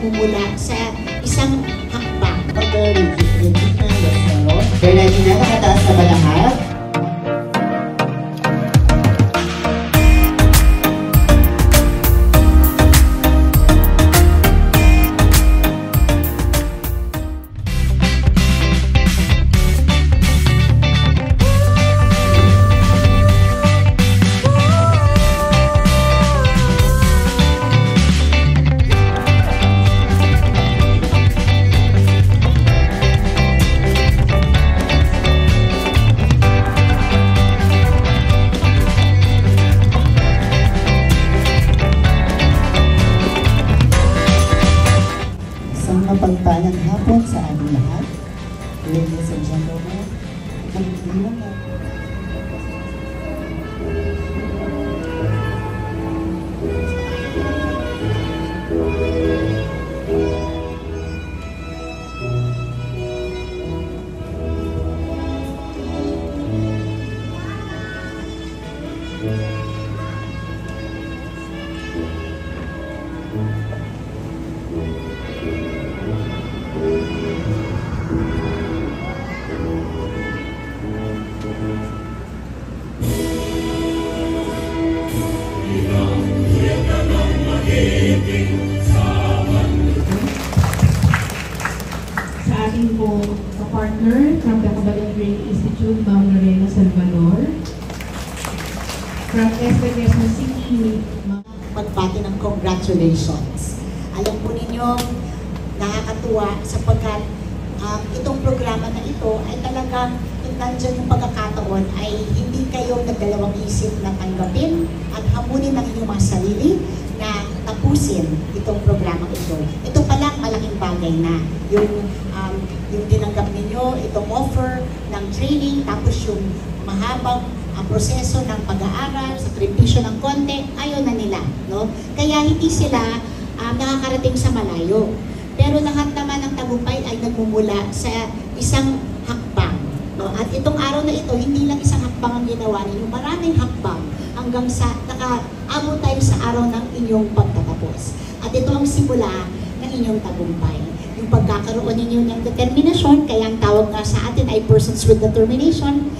nagmumula sa isang hakbang. Ready na, nakataas na ba lahat? Mapagpalang hapon sa ating lahat. Ladies and gentlemen, mag-iwan na. Sa ating po partner from the Kabalan Brain Institute, Ma'am Lorena Salvador. From Quezon City, magbati ng congratulations. Alam po ninyo, nakakatuwa sapagkat itong programa na ito ay talagang nandyan yung pagkakataon ay hindi kayo nagdalawang isip na tanggapin at hamunin ng inyong mga sarili na tapusin itong programa ito. Ito palang malaking bagay na yung tinanggap ninyo, itong offer ng training, tapos yung mahabang ang proseso ng pag-aaral, sakripisyo ng konti, ayaw na nila. No? Kaya hindi sila nakakarating sa malayo. Pero lahat naman ng tagumpay ay nagmumula sa isang hakbang. No? At itong araw na ito, hindi lang isang hakbang ang ginawa ninyo, maraming hakbang hanggang sa nakaabot tayo sa araw ng inyong pagtatapos. At ito ang simula ng inyong tagumpay. Yung pagkakaroon ninyo ng determinasyon, kaya ang tawag nga sa atin ay persons with determination,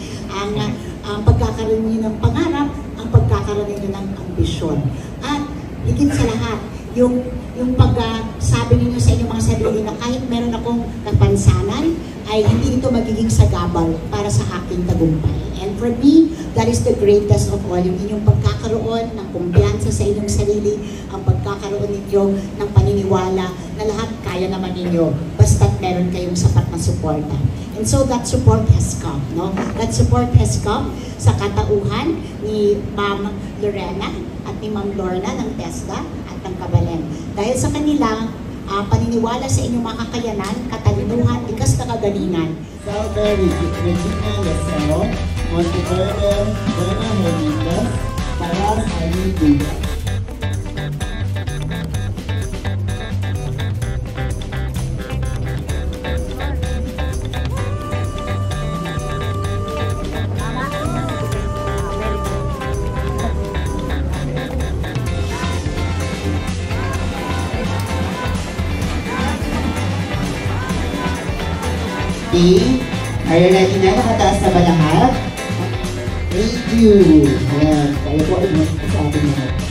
ang pagkakaroon ninyo ng pangarap, ang pagkakaroon ninyo ng ambisyon. At higit sa lahat, yung pagsabi ninyo sa inyong mga sarili na kahit meron akong napansanan, ay hindi ito magiging sagabal para sa aking tagumpay. And for me, that is the greatest of all, yung inyong pagkakaroon ng kumpiyansa sa inyong sarili, ang pagkakaroon ninyo ng paniniwala na lahat kaya naman ninyo, basta't meron kayong sapat na suporta. And so that support has come, no? That support has come sa katauhan ni Ma'am Lorena at ni Ma'am Lorna ng TESDA at ng Kabalen. Dahil sa kanilang paniniwala sa inyong mga kakayanan, katalinuhan, likas na kagalingan. Salveri, Regina Lasero, Monteverde, Dona Hernandez, Taras Ali Duga. Are you ready na? Nakataas na ba lahat? Thank you! Ayan, kaya po ay sa ating lahat.